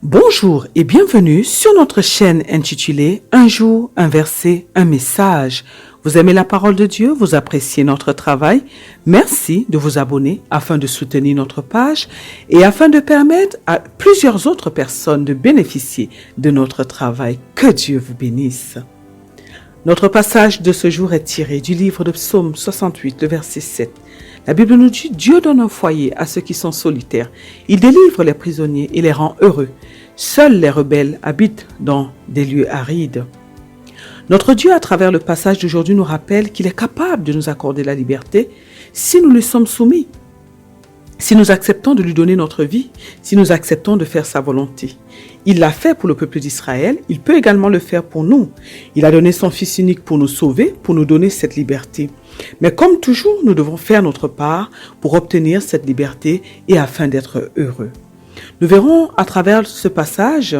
Bonjour et bienvenue sur notre chaîne intitulée « Un jour, un verset, un message ». Vous aimez la parole de Dieu, vous appréciez notre travail. Merci de vous abonner afin de soutenir notre page et afin de permettre à plusieurs autres personnes de bénéficier de notre travail. Que Dieu vous bénisse. Notre passage de ce jour est tiré du livre de Psaume 68, le verset 7. La Bible nous dit « Dieu donne un foyer à ceux qui sont solitaires. Il délivre les prisonniers et les rend heureux. Seuls les rebelles habitent dans des lieux arides. » Notre Dieu, à travers le passage d'aujourd'hui, nous rappelle qu'il est capable de nous accorder la liberté si nous lui sommes soumis, si nous acceptons de lui donner notre vie, si nous acceptons de faire sa volonté. Il l'a fait pour le peuple d'Israël, il peut également le faire pour nous. Il a donné son Fils unique pour nous sauver, pour nous donner cette liberté. Mais comme toujours, nous devons faire notre part pour obtenir cette liberté et afin d'être heureux. Nous verrons à travers ce passage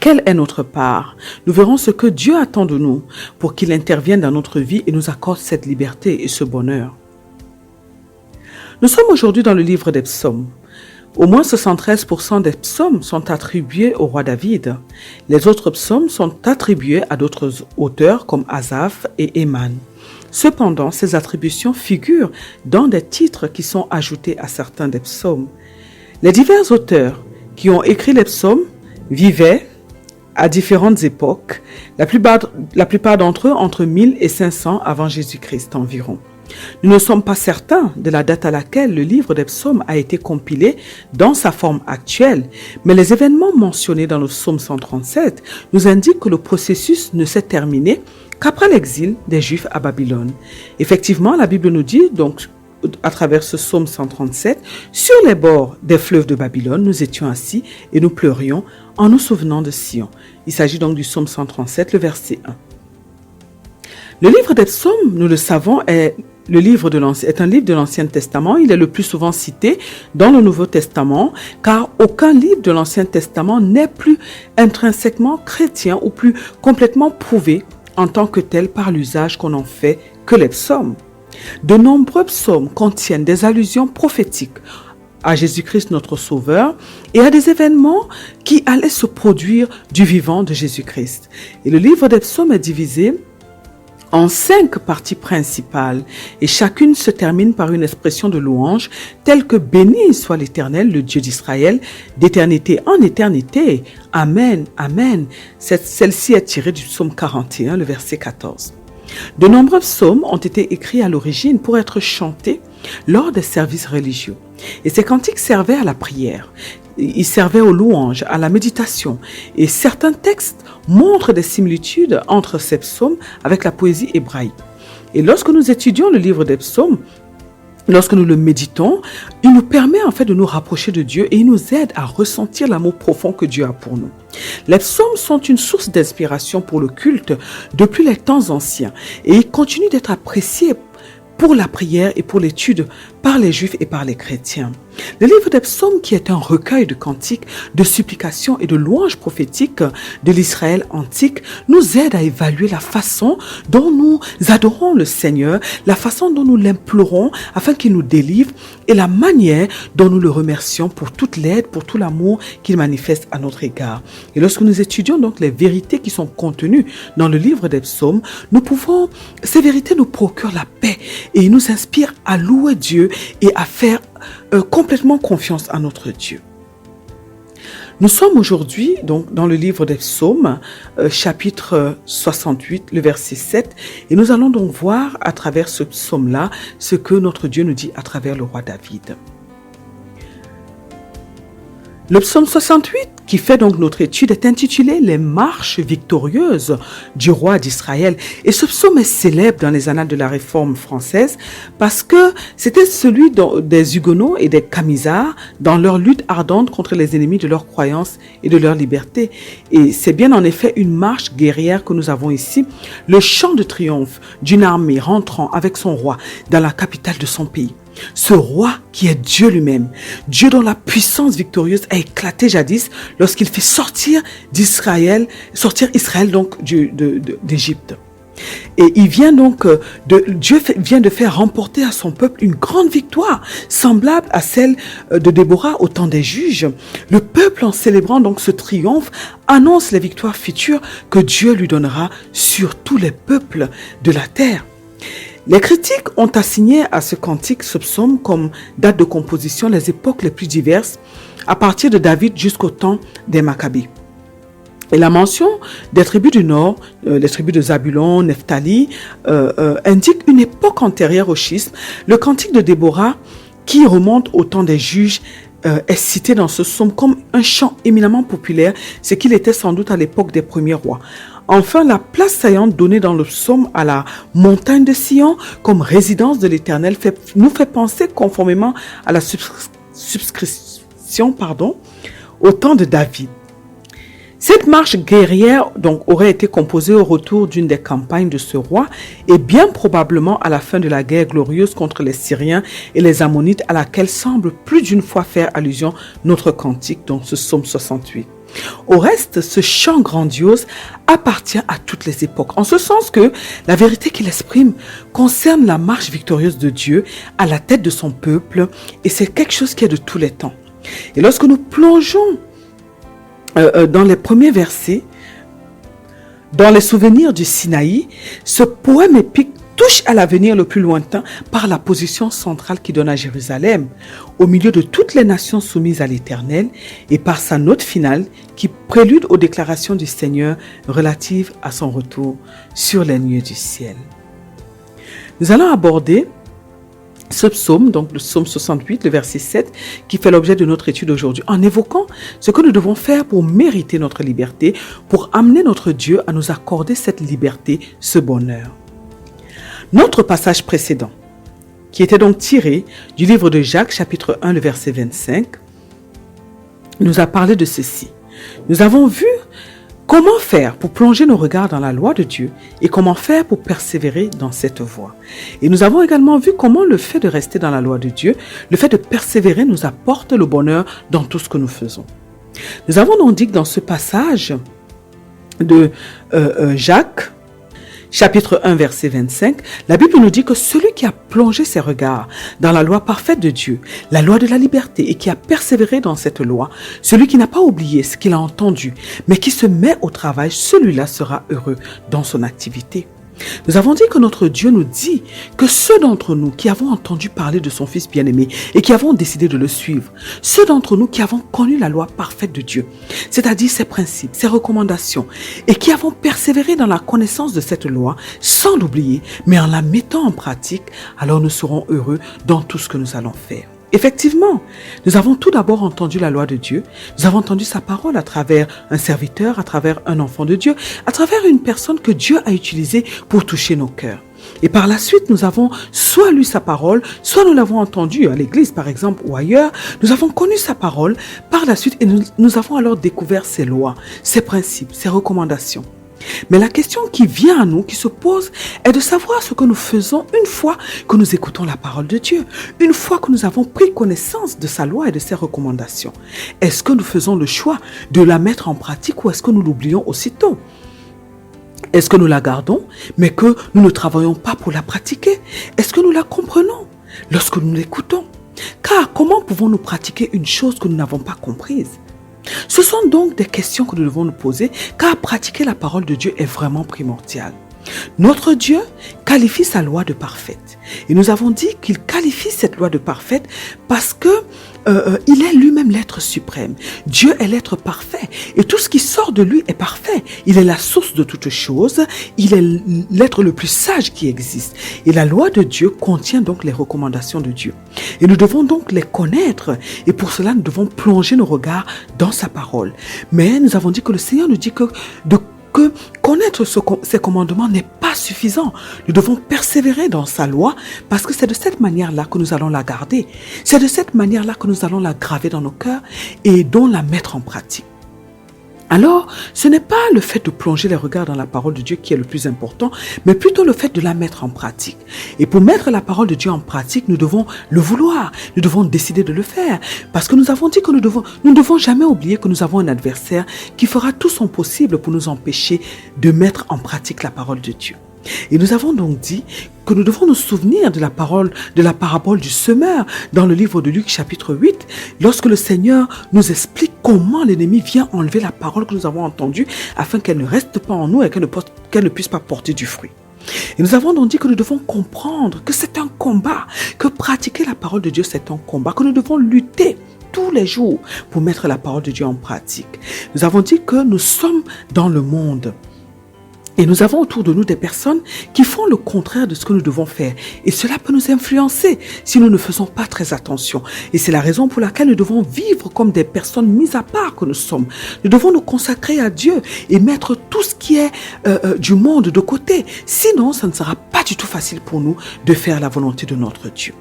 quelle est notre part. Nous verrons ce que Dieu attend de nous pour qu'il intervienne dans notre vie et nous accorde cette liberté et ce bonheur. Nous sommes aujourd'hui dans le livre des psaumes. Au moins 73% des psaumes sont attribués au roi David. Les autres psaumes sont attribués à d'autres auteurs comme Asaph et Héman. Cependant, ces attributions figurent dans des titres qui sont ajoutés à certains des psaumes. Les divers auteurs qui ont écrit les psaumes vivaient à différentes époques, la plupart d'entre eux entre 1000 et 500 avant Jésus-Christ environ. Nous ne sommes pas certains de la date à laquelle le livre des psaumes a été compilé dans sa forme actuelle, mais les événements mentionnés dans le psaume 137 nous indiquent que le processus ne s'est terminé qu'après l'exil des Juifs à Babylone. Effectivement, la Bible nous dit donc à travers ce psaume 137, sur les bords des fleuves de Babylone, nous étions assis et nous pleurions en nous souvenant de Sion. Il s'agit donc du psaume 137, le verset 1. Le livre des psaumes, nous le savons, est un livre de l'Ancien Testament. Il est le plus souvent cité dans le Nouveau Testament, car aucun livre de l'Ancien Testament n'est plus intrinsèquement chrétien ou plus complètement prouvé en tant que tel par l'usage qu'on en fait que les psaumes. De nombreux psaumes contiennent des allusions prophétiques à Jésus-Christ notre Sauveur et à des événements qui allaient se produire du vivant de Jésus-Christ. Et le livre des psaumes est divisé en 5 parties principales et chacune se termine par une expression de louange telle que « Béni soit l'Éternel, le Dieu d'Israël, d'éternité en éternité. Amen, Amen ». Celle-ci est tirée du psaume 41, le verset 14. De nombreux psaumes ont été écrits à l'origine pour être chantés lors des services religieux. Et ces cantiques servaient à la prière, ils servaient aux louanges, à la méditation. Et certains textes montrent des similitudes entre ces psaumes avec la poésie hébraïque. Et lorsque nous étudions le livre des psaumes, lorsque nous le méditons, il nous permet en fait de nous rapprocher de Dieu et il nous aide à ressentir l'amour profond que Dieu a pour nous. Les psaumes sont une source d'inspiration pour le culte depuis les temps anciens et ils continuent d'être appréciés pour la prière et pour l'étude par les Juifs et par les chrétiens. Le livre des psaumes, qui est un recueil de cantiques, de supplications et de louanges prophétiques de l'Israël antique, nous aide à évaluer la façon dont nous adorons le Seigneur, la façon dont nous l'implorons afin qu'il nous délivre et la manière dont nous le remercions pour toute l'aide, pour tout l'amour qu'il manifeste à notre égard. Et lorsque nous étudions donc les vérités qui sont contenues dans le livre des psaumes, ces vérités nous procurent la paix et ils nous inspirent à louer Dieu et à faire complètement confiance à notre Dieu. Nous sommes aujourd'hui donc dans le livre des psaumes, chapitre 68, le verset 7, et nous allons donc voir à travers ce psaume-là ce que notre Dieu nous dit à travers le roi David. Le psaume 68, qui fait donc notre étude, est intitulé « Les marches victorieuses du roi d'Israël ». Et ce psaume est célèbre dans les annales de la Réforme française parce que c'était celui des Huguenots et des Camisards dans leur lutte ardente contre les ennemis de leur croyance et de leur liberté. Et c'est bien en effet une marche guerrière que nous avons ici, le chant de triomphe d'une armée rentrant avec son roi dans la capitale de son pays. Ce roi qui est Dieu lui-même, Dieu dont la puissance victorieuse a éclaté jadis lorsqu'il fait sortir Israël donc d'Égypte. Et Dieu vient de faire remporter à son peuple une grande victoire, semblable à celle de Déborah au temps des juges. Le peuple, en célébrant donc ce triomphe, annonce les victoires futures que Dieu lui donnera sur tous les peuples de la terre. Les critiques ont assigné à ce cantique, ce psaume, comme date de composition les époques les plus diverses, à partir de David jusqu'au temps des Maccabées. Et la mention des tribus du Nord, les tribus de Zabulon, Nephtali, indique une époque antérieure au schisme. Le cantique de Déborah, qui remonte au temps des juges, est cité dans ce psaume comme un chant éminemment populaire, ce qu'il était sans doute à l'époque des premiers rois. Enfin, la place saillante donnée dans le psaume à la montagne de Sion comme résidence de l'Éternel nous fait penser conformément à la subscription au temps de David. Cette marche guerrière aurait été composée au retour d'une des campagnes de ce roi et bien probablement à la fin de la guerre glorieuse contre les Syriens et les Ammonites à laquelle semble plus d'une fois faire allusion notre cantique, donc ce psaume 68. Au reste, ce chant grandiose appartient à toutes les époques, en ce sens que la vérité qu'il exprime concerne la marche victorieuse de Dieu à la tête de son peuple et c'est quelque chose qui est de tous les temps. Et lorsque nous plongeons dans les premiers versets, dans les souvenirs du Sinaï, ce poème épique touche à l'avenir le plus lointain par la position centrale qu'il donne à Jérusalem, au milieu de toutes les nations soumises à l'Éternel, et par sa note finale qui prélude aux déclarations du Seigneur relatives à son retour sur les nuées du ciel. Nous allons aborder ce psaume, donc le psaume 68, le verset 7, qui fait l'objet de notre étude aujourd'hui, en évoquant ce que nous devons faire pour mériter notre liberté, pour amener notre Dieu à nous accorder cette liberté, ce bonheur. Notre passage précédent, qui était donc tiré du livre de Jacques, chapitre 1, le verset 25, nous a parlé de ceci. Nous avons vu comment faire pour plonger nos regards dans la loi de Dieu et comment faire pour persévérer dans cette voie. Et nous avons également vu comment le fait de rester dans la loi de Dieu, le fait de persévérer nous apporte le bonheur dans tout ce que nous faisons. Nous avons donc dit que dans ce passage de Jacques, chapitre 1, verset 25, la Bible nous dit que celui qui a plongé ses regards dans la loi parfaite de Dieu, la loi de la liberté, et qui a persévéré dans cette loi, celui qui n'a pas oublié ce qu'il a entendu, mais qui se met au travail, celui-là sera heureux dans son activité. Nous avons dit que notre Dieu nous dit que ceux d'entre nous qui avons entendu parler de son Fils bien-aimé et qui avons décidé de le suivre, ceux d'entre nous qui avons connu la loi parfaite de Dieu, c'est-à-dire ses principes, ses recommandations, et qui avons persévéré dans la connaissance de cette loi sans l'oublier, mais en la mettant en pratique, alors nous serons heureux dans tout ce que nous allons faire. Effectivement, nous avons tout d'abord entendu la loi de Dieu, nous avons entendu sa parole à travers un serviteur, à travers un enfant de Dieu, à travers une personne que Dieu a utilisée pour toucher nos cœurs. Et par la suite, nous avons soit lu sa parole, soit nous l'avons entendu à l'église par exemple ou ailleurs, nous avons connu sa parole par la suite et nous avons alors découvert ses lois, ses principes, ses recommandations. Mais la question qui vient à nous, qui se pose, est de savoir ce que nous faisons une fois que nous écoutons la parole de Dieu, une fois que nous avons pris connaissance de sa loi et de ses recommandations. Est-ce que nous faisons le choix de la mettre en pratique ou est-ce que nous l'oublions aussitôt ? Est-ce que nous la gardons, mais que nous ne travaillons pas pour la pratiquer ? Est-ce que nous la comprenons lorsque nous l'écoutons ? Car comment pouvons-nous pratiquer une chose que nous n'avons pas comprise ? Ce sont donc des questions que nous devons nous poser, car pratiquer la parole de Dieu est vraiment primordial. Notre Dieu qualifie sa loi de parfaite. Et nous avons dit qu'il qualifie cette loi de parfaite parce que il est lui-même l'être suprême. Dieu est l'être parfait. Et tout ce qui sort de lui est parfait. Il est la source de toutes choses. Il est l'être le plus sage qui existe. Et la loi de Dieu contient donc les recommandations de Dieu. Et nous devons donc les connaître. Et pour cela, nous devons plonger nos regards dans sa parole. Mais nous avons dit que le Seigneur nous dit que connaître ses commandements n'est pas suffisant. Nous devons persévérer dans sa loi parce que c'est de cette manière-là que nous allons la garder. C'est de cette manière-là que nous allons la graver dans nos cœurs et donc la mettre en pratique. Alors, ce n'est pas le fait de plonger les regards dans la parole de Dieu qui est le plus important, mais plutôt le fait de la mettre en pratique. Et pour mettre la parole de Dieu en pratique, nous devons le vouloir, nous devons décider de le faire. Parce que nous avons dit que nous ne devons jamais oublier que nous avons un adversaire qui fera tout son possible pour nous empêcher de mettre en pratique la parole de Dieu. Et nous avons donc dit que nous devons nous souvenir de la parabole du semeur dans le livre de Luc chapitre 8, lorsque le Seigneur nous explique comment l'ennemi vient enlever la parole que nous avons entendue afin qu'elle ne reste pas en nous et qu'elle ne puisse pas porter du fruit. Et nous avons donc dit que nous devons comprendre que c'est un combat, que pratiquer la parole de Dieu c'est un combat, que nous devons lutter tous les jours pour mettre la parole de Dieu en pratique. Nous avons dit que nous sommes dans le monde. Et nous avons autour de nous des personnes qui font le contraire de ce que nous devons faire. Et cela peut nous influencer si nous ne faisons pas très attention. Et c'est la raison pour laquelle nous devons vivre comme des personnes mises à part que nous sommes. Nous devons nous consacrer à Dieu et mettre tout ce qui est du monde de côté. Sinon, ça ne sera pas du tout facile pour nous de faire la volonté de notre Dieu.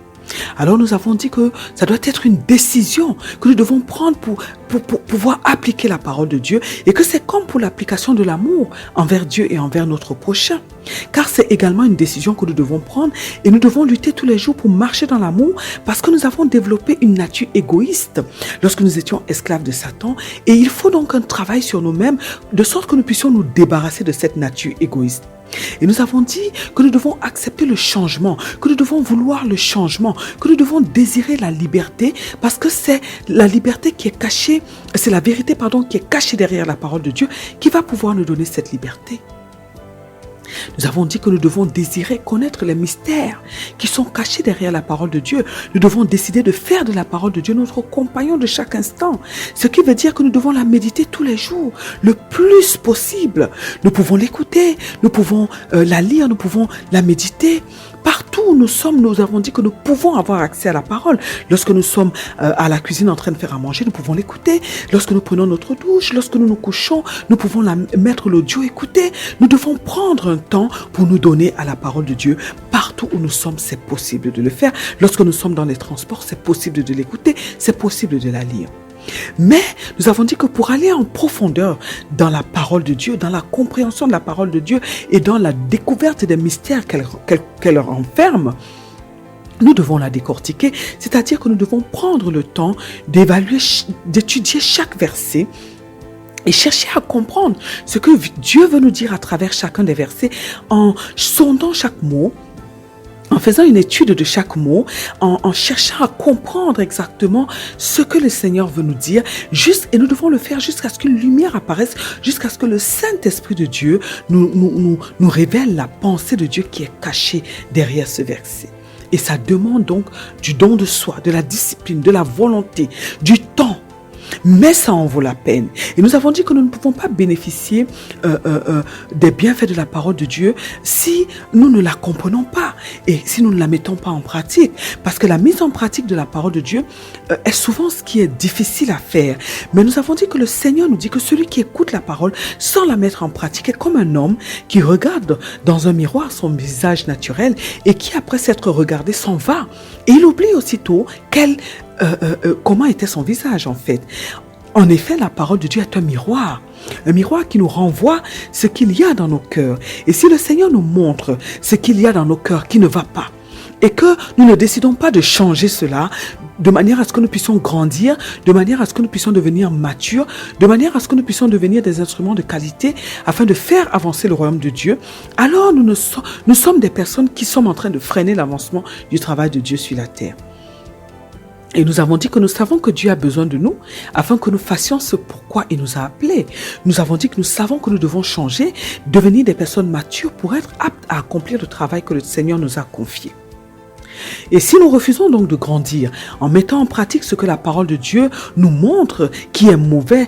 Alors nous avons dit que ça doit être une décision que nous devons prendre pour pouvoir appliquer la parole de Dieu et que c'est comme pour l'application de l'amour envers Dieu et envers notre prochain. Car c'est également une décision que nous devons prendre et nous devons lutter tous les jours pour marcher dans l'amour parce que nous avons développé une nature égoïste lorsque nous étions esclaves de Satan et il faut donc un travail sur nous-mêmes de sorte que nous puissions nous débarrasser de cette nature égoïste. Et nous avons dit que nous devons accepter le changement, que nous devons vouloir le changement, que nous devons désirer la liberté parce que c'est la liberté qui est cachée, c'est la vérité qui est cachée derrière la parole de Dieu qui va pouvoir nous donner cette liberté. Nous avons dit que nous devons désirer connaître les mystères qui sont cachés derrière la parole de Dieu. Nous devons décider de faire de la parole de Dieu notre compagnon de chaque instant. Ce qui veut dire que nous devons la méditer tous les jours, le plus possible. Nous pouvons l'écouter, nous pouvons la lire, nous pouvons la méditer. Partout où nous sommes, nous avons dit que nous pouvons avoir accès à la parole. Lorsque nous sommes à la cuisine en train de faire à manger, nous pouvons l'écouter. Lorsque nous prenons notre douche, lorsque nous nous couchons, nous pouvons mettre l'audio, écouter. Nous devons prendre un temps pour nous donner à la parole de Dieu. Partout où nous sommes, c'est possible de le faire. Lorsque nous sommes dans les transports, c'est possible de l'écouter, c'est possible de la lire. Mais nous avons dit que pour aller en profondeur dans la parole de Dieu, dans la compréhension de la parole de Dieu et dans la découverte des mystères qu'elle renferme, nous devons la décortiquer, c'est-à-dire que nous devons prendre le temps d'évaluer, d'étudier chaque verset et chercher à comprendre ce que Dieu veut nous dire à travers chacun des versets en sondant chaque mot, en faisant une étude de chaque mot, en cherchant à comprendre exactement ce que le Seigneur veut nous dire, et nous devons le faire jusqu'à ce qu'une lumière apparaisse, jusqu'à ce que le Saint-Esprit de Dieu nous révèle la pensée de Dieu qui est cachée derrière ce verset. Et ça demande donc du don de soi, de la discipline, de la volonté, du temps. Mais ça en vaut la peine. Et nous avons dit que nous ne pouvons pas bénéficier des bienfaits de la parole de Dieu si nous ne la comprenons pas et si nous ne la mettons pas en pratique. Parce que la mise en pratique de la parole de Dieu est souvent ce qui est difficile à faire. Mais nous avons dit que le Seigneur nous dit que celui qui écoute la parole sans la mettre en pratique est comme un homme qui regarde dans un miroir son visage naturel et qui, après s'être regardé, s'en va. Et il oublie aussitôt comment était son visage en fait. En effet, la parole de Dieu est un miroir qui nous renvoie ce qu'il y a dans nos cœurs. Et si le Seigneur nous montre ce qu'il y a dans nos cœurs qui ne va pas, et que nous ne décidons pas de changer cela, de manière à ce que nous puissions grandir, de manière à ce que nous puissions devenir matures, de manière à ce que nous puissions devenir des instruments de qualité afin de faire avancer le royaume de Dieu, alors nous sommes des personnes qui sommes en train de freiner l'avancement du travail de Dieu sur la terre. Et nous avons dit que nous savons que Dieu a besoin de nous afin que nous fassions ce pourquoi il nous a appelés. Nous avons dit que nous savons que nous devons changer, devenir des personnes matures pour être aptes à accomplir le travail que le Seigneur nous a confié. Et si nous refusons donc de grandir en mettant en pratique ce que la parole de Dieu nous montre qui est mauvais,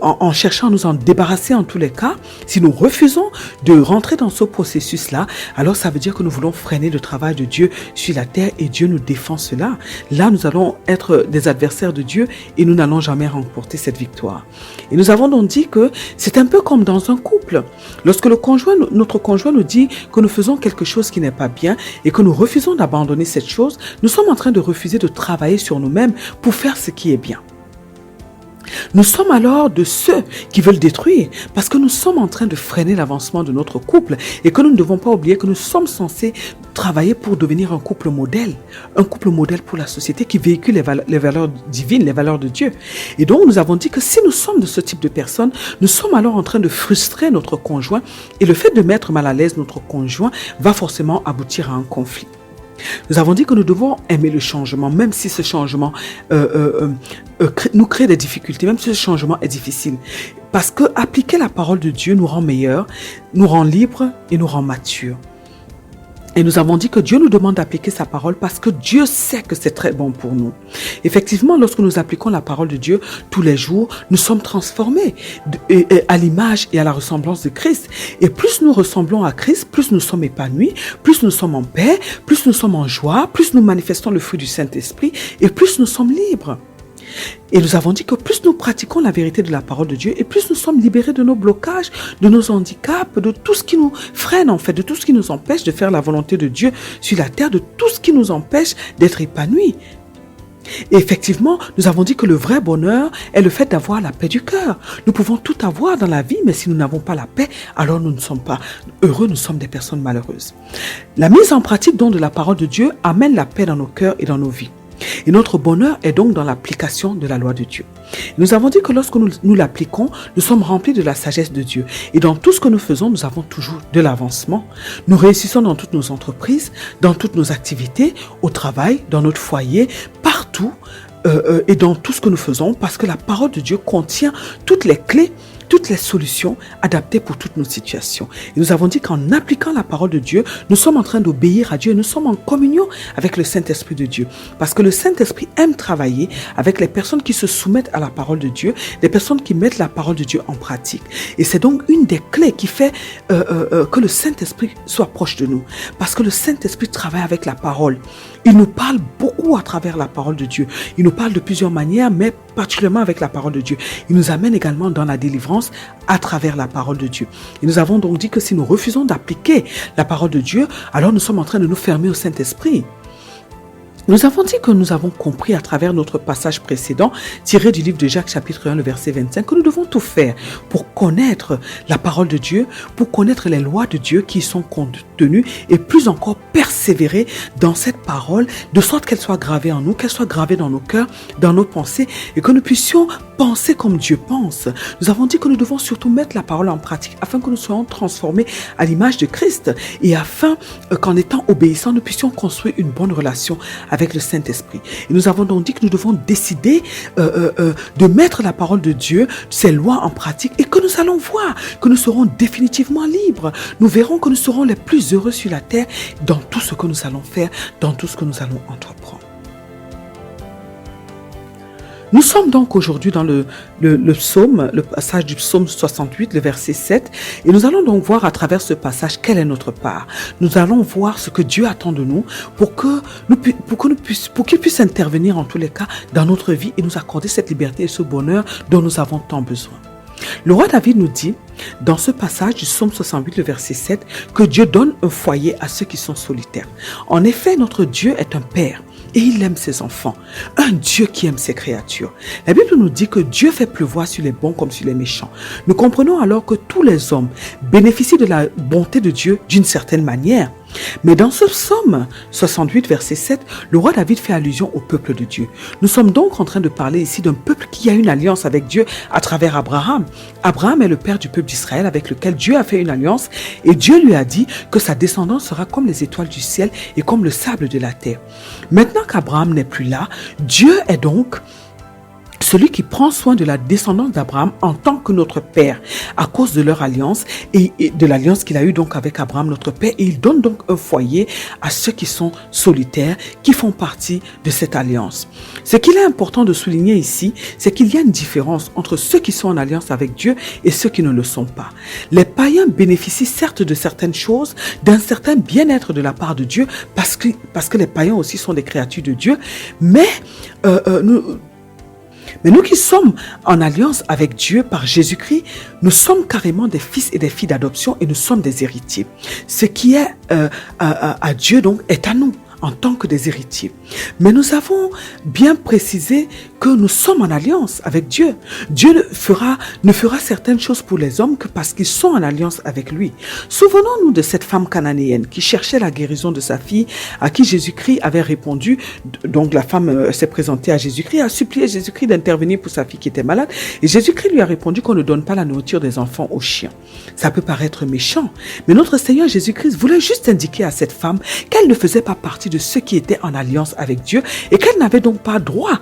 en cherchant à nous en débarrasser en tous les cas, si nous refusons de rentrer dans ce processus-là, alors ça veut dire que nous voulons freiner le travail de Dieu sur la terre et Dieu nous défend cela. Là, nous allons être des adversaires de Dieu et nous n'allons jamais remporter cette victoire. Et nous avons donc dit que c'est un peu comme dans un couple. Lorsque notre conjoint nous dit que nous faisons quelque chose qui n'est pas bien et que nous refusons d'abandonner cette chose, nous sommes en train de refuser de travailler sur nous-mêmes pour faire ce qui est bien. Nous sommes alors de ceux qui veulent détruire parce que nous sommes en train de freiner l'avancement de notre couple et que nous ne devons pas oublier que nous sommes censés travailler pour devenir un couple modèle pour la société qui véhicule les valeurs divines, les valeurs de Dieu. Et donc nous avons dit que si nous sommes de ce type de personnes, nous sommes alors en train de frustrer notre conjoint et le fait de mettre mal à l'aise notre conjoint va forcément aboutir à un conflit. Nous avons dit que nous devons aimer le changement, même si ce changement nous crée des difficultés, même si ce changement est difficile. Parce que appliquer la parole de Dieu nous rend meilleurs, nous rend libres et nous rend matures. Et nous avons dit que Dieu nous demande d'appliquer sa parole parce que Dieu sait que c'est très bon pour nous. Effectivement, lorsque nous appliquons la parole de Dieu tous les jours, nous sommes transformés à l'image et à la ressemblance de Christ. Et plus nous ressemblons à Christ, plus nous sommes épanouis, plus nous sommes en paix, plus nous sommes en joie, plus nous manifestons le fruit du Saint-Esprit et plus nous sommes libres. Et nous avons dit que plus nous pratiquons la vérité de la parole de Dieu et plus nous sommes libérés de nos blocages, de nos handicaps, de tout ce qui nous freine en fait, de tout ce qui nous empêche de faire la volonté de Dieu sur la terre, de tout ce qui nous empêche d'être épanouis. Et effectivement, nous avons dit que le vrai bonheur est le fait d'avoir la paix du cœur. Nous pouvons tout avoir dans la vie, mais si nous n'avons pas la paix, alors nous ne sommes pas heureux, nous sommes des personnes malheureuses. La mise en pratique donc de la parole de Dieu amène la paix dans nos cœurs et dans nos vies. Et notre bonheur est donc dans l'application de la loi de Dieu. Nous avons dit que lorsque nous l'appliquons, nous sommes remplis de la sagesse de Dieu. Et dans tout ce que nous faisons, nous avons toujours de l'avancement. Nous réussissons dans toutes nos entreprises, dans toutes nos activités, au travail, dans notre foyer, partout et dans tout ce que nous faisons, parce que la parole de Dieu contient toutes les clés, toutes les solutions adaptées pour toutes nos situations. Et nous avons dit qu'en appliquant la parole de Dieu, nous sommes en train d'obéir à Dieu et nous sommes en communion avec le Saint-Esprit de Dieu. Parce que le Saint-Esprit aime travailler avec les personnes qui se soumettent à la parole de Dieu, les personnes qui mettent la parole de Dieu en pratique. Et c'est donc une des clés qui fait que le Saint-Esprit soit proche de nous. Parce que le Saint-Esprit travaille avec la parole. Il nous parle beaucoup à travers la parole de Dieu. Il nous parle de plusieurs manières, mais particulièrement avec la parole de Dieu. Il nous amène également dans la délivrance à travers la parole de Dieu. Et nous avons donc dit que si nous refusons d'appliquer la parole de Dieu, alors nous sommes en train de nous fermer au Saint-Esprit. Nous avons dit que nous avons compris à travers notre passage précédent, tiré du livre de Jacques chapitre 1, le verset 25, que nous devons tout faire pour connaître la parole de Dieu, pour connaître les lois de Dieu qui y sont contenues et plus encore persévérer dans cette parole, de sorte qu'elle soit gravée en nous, qu'elle soit gravée dans nos cœurs, dans nos pensées et que nous puissions penser comme Dieu pense. Nous avons dit que nous devons surtout mettre la parole en pratique afin que nous soyons transformés à l'image de Christ et afin qu'en étant obéissants, nous puissions construire une bonne relation avec le Saint-Esprit. Et nous avons donc dit que nous devons décider de mettre la parole de Dieu, ses lois en pratique et que nous allons voir que nous serons définitivement libres. Nous verrons que nous serons les plus heureux sur la terre dans tout ce que nous allons faire, dans tout ce que nous allons entreprendre. Nous sommes donc aujourd'hui dans le psaume, le passage du psaume 68, le verset 7, et nous allons donc voir à travers ce passage quelle est notre part. Nous allons voir ce que Dieu attend de nous pour qu'il puisse intervenir en tous les cas dans notre vie et nous accorder cette liberté et ce bonheur dont nous avons tant besoin. Le roi David nous dit, dans ce passage du psaume 68, le verset 7, que Dieu donne un foyer à ceux qui sont solitaires. En effet, notre Dieu est un père. Et il aime ses enfants, un Dieu qui aime ses créatures. La Bible nous dit que Dieu fait pleuvoir sur les bons comme sur les méchants. Nous comprenons alors que tous les hommes bénéficient de la bonté de Dieu d'une certaine manière. Mais dans ce psaume 68, verset 7, le roi David fait allusion au peuple de Dieu. Nous sommes donc en train de parler ici d'un peuple qui a une alliance avec Dieu à travers Abraham. Abraham est le père du peuple d'Israël avec lequel Dieu a fait une alliance et Dieu lui a dit que sa descendance sera comme les étoiles du ciel et comme le sable de la terre. Maintenant qu'Abraham n'est plus là, Dieu est donc celui qui prend soin de la descendance d'Abraham en tant que notre père, à cause de leur alliance et de l'alliance qu'il a eue donc avec Abraham, notre père, et il donne donc un foyer à ceux qui sont solitaires, qui font partie de cette alliance. Ce qu'il est important de souligner ici, c'est qu'il y a une différence entre ceux qui sont en alliance avec Dieu et ceux qui ne le sont pas. Les païens bénéficient certes de certaines choses, d'un certain bien-être de la part de Dieu, parce que les païens aussi sont des créatures de Dieu, mais nous qui sommes en alliance avec Dieu par Jésus-Christ, nous sommes carrément des fils et des filles d'adoption et nous sommes des héritiers. Ce qui est à Dieu donc est à nous en tant que des héritiers. Mais nous avons bien précisé que nous sommes en alliance avec Dieu. Dieu ne fera certaines choses pour les hommes que parce qu'ils sont en alliance avec lui. Souvenons-nous de cette femme cananéenne qui cherchait la guérison de sa fille, à qui Jésus-Christ avait répondu. Donc la femme s'est présentée à Jésus-Christ, a supplié Jésus-Christ d'intervenir pour sa fille qui était malade. Et Jésus-Christ lui a répondu qu'on ne donne pas la nourriture des enfants aux chiens. Ça peut paraître méchant, mais notre Seigneur Jésus-Christ voulait juste indiquer à cette femme qu'elle ne faisait pas partie de ceux qui étaient en alliance avec Dieu et qu'elle n'avait donc pas droit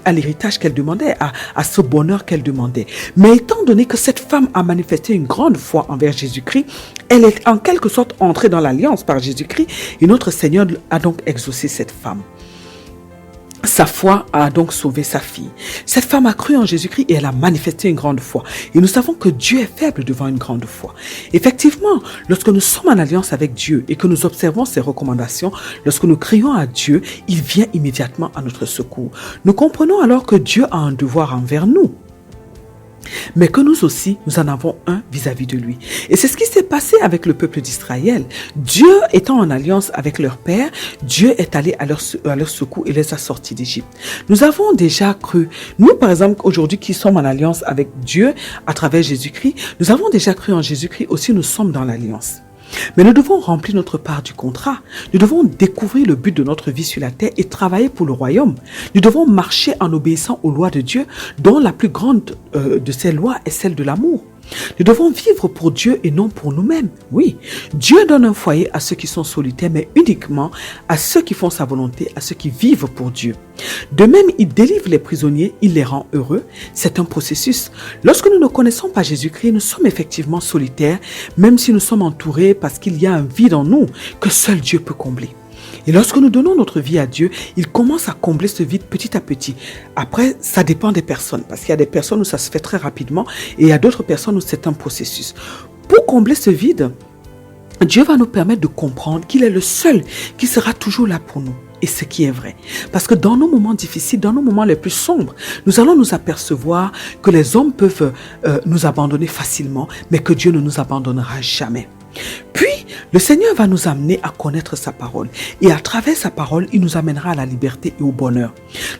à l'héritage qu'elle demandait, à ce bonheur qu'elle demandait. Mais étant donné que cette femme a manifesté une grande foi envers Jésus-Christ, elle est en quelque sorte entrée dans l'alliance par Jésus-Christ et notre Seigneur a donc exaucé cette femme. Sa foi a donc sauvé sa fille. Cette femme a cru en Jésus-Christ et elle a manifesté une grande foi. Et nous savons que Dieu est faible devant une grande foi. Effectivement, lorsque nous sommes en alliance avec Dieu et que nous observons ses recommandations, lorsque nous crions à Dieu, il vient immédiatement à notre secours. Nous comprenons alors que Dieu a un devoir envers nous, mais que nous aussi, nous en avons un vis-à-vis de lui. Et c'est ce qui s'est passé avec le peuple d'Israël. Dieu étant en alliance avec leur père, Dieu est allé à leur secours et les a sortis d'Égypte. Nous avons déjà cru, nous par exemple aujourd'hui qui sommes en alliance avec Dieu à travers Jésus-Christ, nous avons déjà cru en Jésus-Christ aussi, nous sommes dans l'alliance. Mais nous devons remplir notre part du contrat. Nous devons découvrir le but de notre vie sur la terre et travailler pour le royaume. Nous devons marcher en obéissant aux lois de Dieu, dont la plus grande de ces lois est celle de l'amour. Nous devons vivre pour Dieu et non pour nous-mêmes. Oui, Dieu donne un foyer à ceux qui sont solitaires, mais uniquement à ceux qui font sa volonté, à ceux qui vivent pour Dieu. De même, il délivre les prisonniers, il les rend heureux. C'est un processus. Lorsque nous ne connaissons pas Jésus-Christ, nous sommes effectivement solitaires, même si nous sommes entourés parce qu'il y a un vide en nous que seul Dieu peut combler. Et lorsque nous donnons notre vie à Dieu, il commence à combler ce vide petit à petit. Après, ça dépend des personnes, parce qu'il y a des personnes où ça se fait très rapidement et il y a d'autres personnes où c'est un processus. Pour combler ce vide, Dieu va nous permettre de comprendre qu'il est le seul qui sera toujours là pour nous. Et ce qui est vrai. Parce que dans nos moments difficiles, dans nos moments les plus sombres, nous allons nous apercevoir que les hommes peuvent nous abandonner facilement, mais que Dieu ne nous abandonnera jamais. Puis, le Seigneur va nous amener à connaître sa parole. Et à travers sa parole, il nous amènera à la liberté et au bonheur.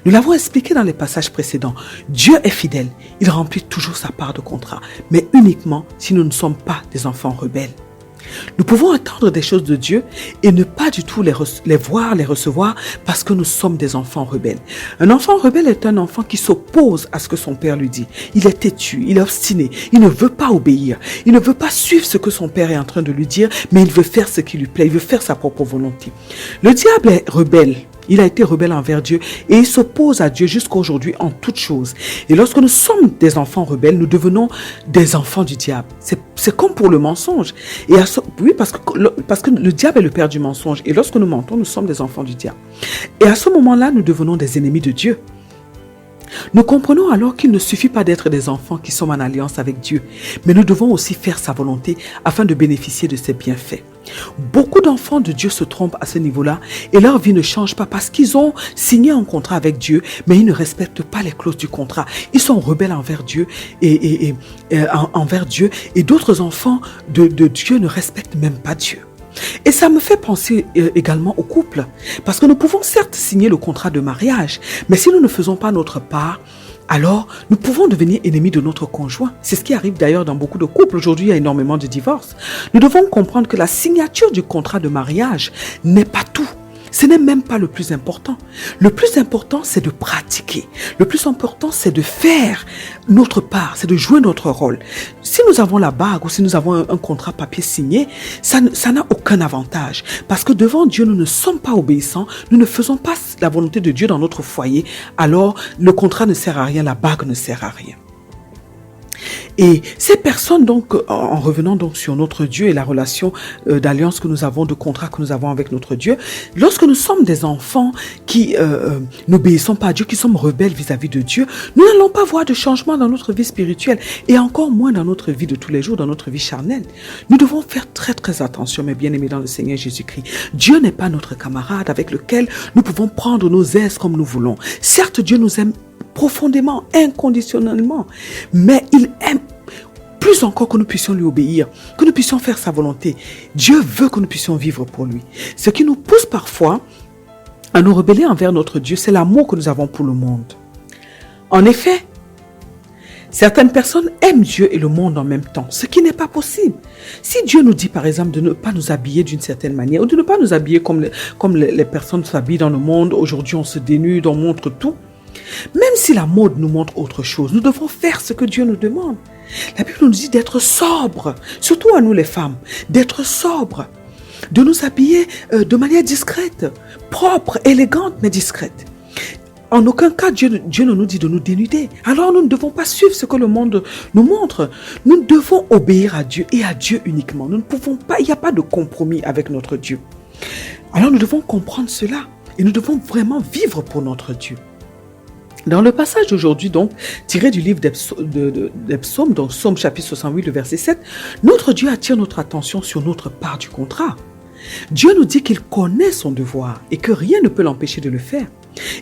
Nous l'avons expliqué dans les passages précédents. Dieu est fidèle. Il remplit toujours sa part de contrat. Mais uniquement si nous ne sommes pas des enfants rebelles. Nous pouvons attendre des choses de Dieu et ne pas du tout les voir, les recevoir parce que nous sommes des enfants rebelles. Un enfant rebelle est un enfant qui s'oppose à ce que son père lui dit. Il est têtu, il est obstiné, il ne veut pas obéir. Il ne veut pas suivre ce que son père est en train de lui dire, mais il veut faire ce qui lui plaît, il veut faire sa propre volonté. Le diable est rebelle. Il a été rebelle envers Dieu et il s'oppose à Dieu jusqu'à aujourd'hui en toutes choses. Et lorsque nous sommes des enfants rebelles, nous devenons des enfants du diable. C'est comme pour le mensonge. Et oui, parce que le diable est le père du mensonge. Et lorsque nous mentons, nous sommes des enfants du diable. Et à ce moment-là, nous devenons des ennemis de Dieu. Nous comprenons alors qu'il ne suffit pas d'être des enfants qui sont en alliance avec Dieu, mais nous devons aussi faire sa volonté afin de bénéficier de ses bienfaits. Beaucoup d'enfants de Dieu se trompent à ce niveau-là et leur vie ne change pas parce qu'ils ont signé un contrat avec Dieu, mais ils ne respectent pas les clauses du contrat. Ils sont rebelles envers Dieu envers Dieu et d'autres enfants de Dieu ne respectent même pas Dieu. Et ça me fait penser également au couple. Parce que nous pouvons certes signer le contrat de mariage, mais si nous ne faisons pas notre part, alors nous pouvons devenir ennemis de notre conjoint. C'est ce qui arrive d'ailleurs dans beaucoup de couples. Aujourd'hui, il y a énormément de divorces. Nous devons comprendre que la signature du contrat de mariage n'est pas tout. Ce n'est même pas le plus important. Le plus important, c'est de pratiquer. Le plus important, c'est de faire notre part, c'est de jouer notre rôle. Si nous avons la bague ou si nous avons un contrat papier signé, ça n'a aucun avantage. Parce que devant Dieu, nous ne sommes pas obéissants, nous ne faisons pas la volonté de Dieu dans notre foyer. Alors, le contrat ne sert à rien, la bague ne sert à rien. Et ces personnes, donc, en revenant donc sur notre Dieu et la relation d'alliance que nous avons, de contrat que nous avons avec notre Dieu, lorsque nous sommes des enfants qui n'obéissons pas à Dieu, qui sommes rebelles vis-à-vis de Dieu, nous n'allons pas voir de changement dans notre vie spirituelle et encore moins dans notre vie de tous les jours, dans notre vie charnelle. Nous devons faire très très attention, mes bien-aimés dans le Seigneur Jésus-Christ. Dieu n'est pas notre camarade avec lequel nous pouvons prendre nos aises comme nous voulons. Certes, Dieu nous aime profondément, inconditionnellement, mais il aime plus encore que nous puissions lui obéir, que nous puissions faire sa volonté. Dieu veut que nous puissions vivre pour lui. Ce qui nous pousse parfois à nous rebeller envers notre Dieu, c'est l'amour que nous avons pour le monde. En effet, certaines personnes aiment Dieu et le monde en même temps, ce qui n'est pas possible. Si Dieu nous dit par exemple de ne pas nous habiller d'une certaine manière ou de ne pas nous habiller comme les personnes s'habillent dans le monde, aujourd'hui on se dénude, on montre tout. Même si la mode nous montre autre chose, nous devons faire ce que Dieu nous demande. La Bible nous dit d'être sobre, surtout à nous les femmes, d'être sobre, de nous habiller de manière discrète, propre, élégante mais discrète. En aucun cas, Dieu ne nous dit de nous dénuder. Alors nous ne devons pas suivre ce que le monde nous montre. Nous devons obéir à Dieu et à Dieu uniquement. Nous ne pouvons pas, il n'y a pas de compromis avec notre Dieu. Alors nous devons comprendre cela et nous devons vraiment vivre pour notre Dieu. Dans le passage d'aujourd'hui, donc, tiré du livre des psaumes, donc Psaume chapitre 68, le verset 7, notre Dieu attire notre attention sur notre part du contrat. Dieu nous dit qu'il connaît son devoir et que rien ne peut l'empêcher de le faire.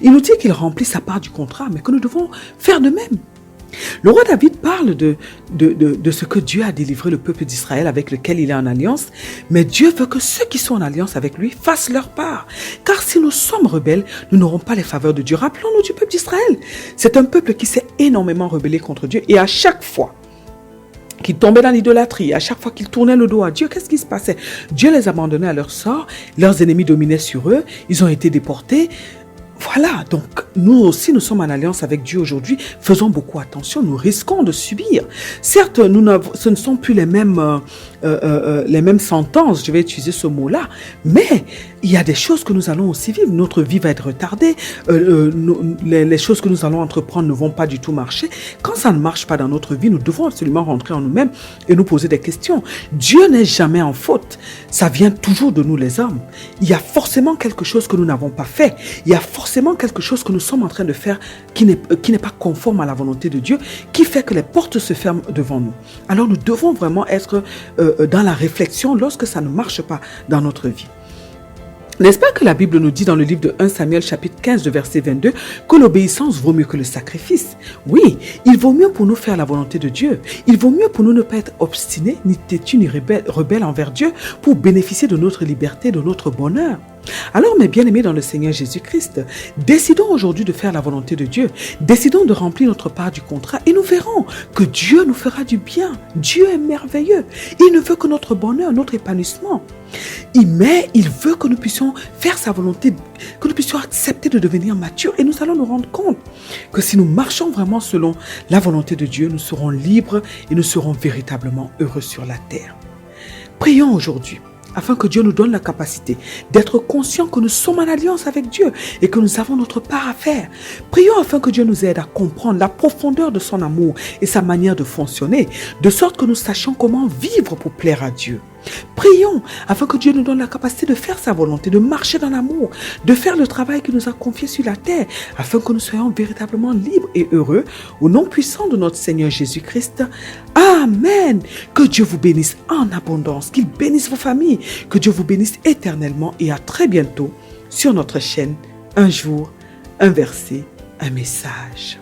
Il nous dit qu'il remplit sa part du contrat, mais que nous devons faire de même. Le roi David parle de ce que Dieu a délivré le peuple d'Israël avec lequel il est en alliance, mais Dieu veut que ceux qui sont en alliance avec lui fassent leur part. Car si nous sommes rebelles, nous n'aurons pas les faveurs de Dieu. Rappelons-nous du peuple d'Israël. C'est un peuple qui s'est énormément rebellé contre Dieu et à chaque fois qu'ils tombaient dans l'idolâtrie, à chaque fois qu'ils tournaient le dos à Dieu, qu'est-ce qui se passait? Dieu les abandonnait à leur sort, leurs ennemis dominaient sur eux, ils ont été déportés. Voilà, donc nous aussi, nous sommes en alliance avec Dieu aujourd'hui. Faisons beaucoup attention, nous risquons de subir. Certes, ce ne sont plus les mêmes sentences, je vais utiliser ce mot-là, mais il y a des choses que nous allons aussi vivre. Notre vie va être retardée, les choses que nous allons entreprendre ne vont pas du tout marcher. Quand ça ne marche pas dans notre vie, nous devons absolument rentrer en nous-mêmes et nous poser des questions. Dieu n'est jamais en faute, ça vient toujours de nous les hommes. Il y a forcément quelque chose que nous n'avons pas fait, il y a forcément quelque chose que nous sommes en train de faire qui n'est pas conforme à la volonté de Dieu, qui fait que les portes se ferment devant nous. Alors nous devons vraiment être dans la réflexion lorsque ça ne marche pas dans notre vie. N'est-ce pas que la Bible nous dit dans le livre de 1 Samuel chapitre 15 de verset 22 que l'obéissance vaut mieux que le sacrifice? Oui, il vaut mieux pour nous faire la volonté de Dieu. Il vaut mieux pour nous ne pas être obstinés, ni têtus, ni rebelles envers Dieu pour bénéficier de notre liberté, de notre bonheur. Alors, mes bien-aimés dans le Seigneur Jésus-Christ, décidons aujourd'hui de faire la volonté de Dieu. Décidons de remplir notre part du contrat et nous verrons que Dieu nous fera du bien. Dieu est merveilleux. Il ne veut que notre bonheur, notre épanouissement. Mais il veut que nous puissions faire sa volonté, que nous puissions accepter de devenir matures et nous allons nous rendre compte que si nous marchons vraiment selon la volonté de Dieu, nous serons libres et nous serons véritablement heureux sur la terre. Prions aujourd'hui afin que Dieu nous donne la capacité d'être conscients que nous sommes en alliance avec Dieu et que nous avons notre part à faire. Prions afin que Dieu nous aide à comprendre la profondeur de son amour et sa manière de fonctionner, de sorte que nous sachions comment vivre pour plaire à Dieu. Prions afin que Dieu nous donne la capacité de faire sa volonté, de marcher dans l'amour, de faire le travail qu'il nous a confié sur la terre, afin que nous soyons véritablement libres et heureux au nom puissant de notre Seigneur Jésus-Christ. Amen. Que Dieu vous bénisse en abondance, qu'il bénisse vos familles, que Dieu vous bénisse éternellement et à très bientôt sur notre chaîne. Un jour, un verset, un message.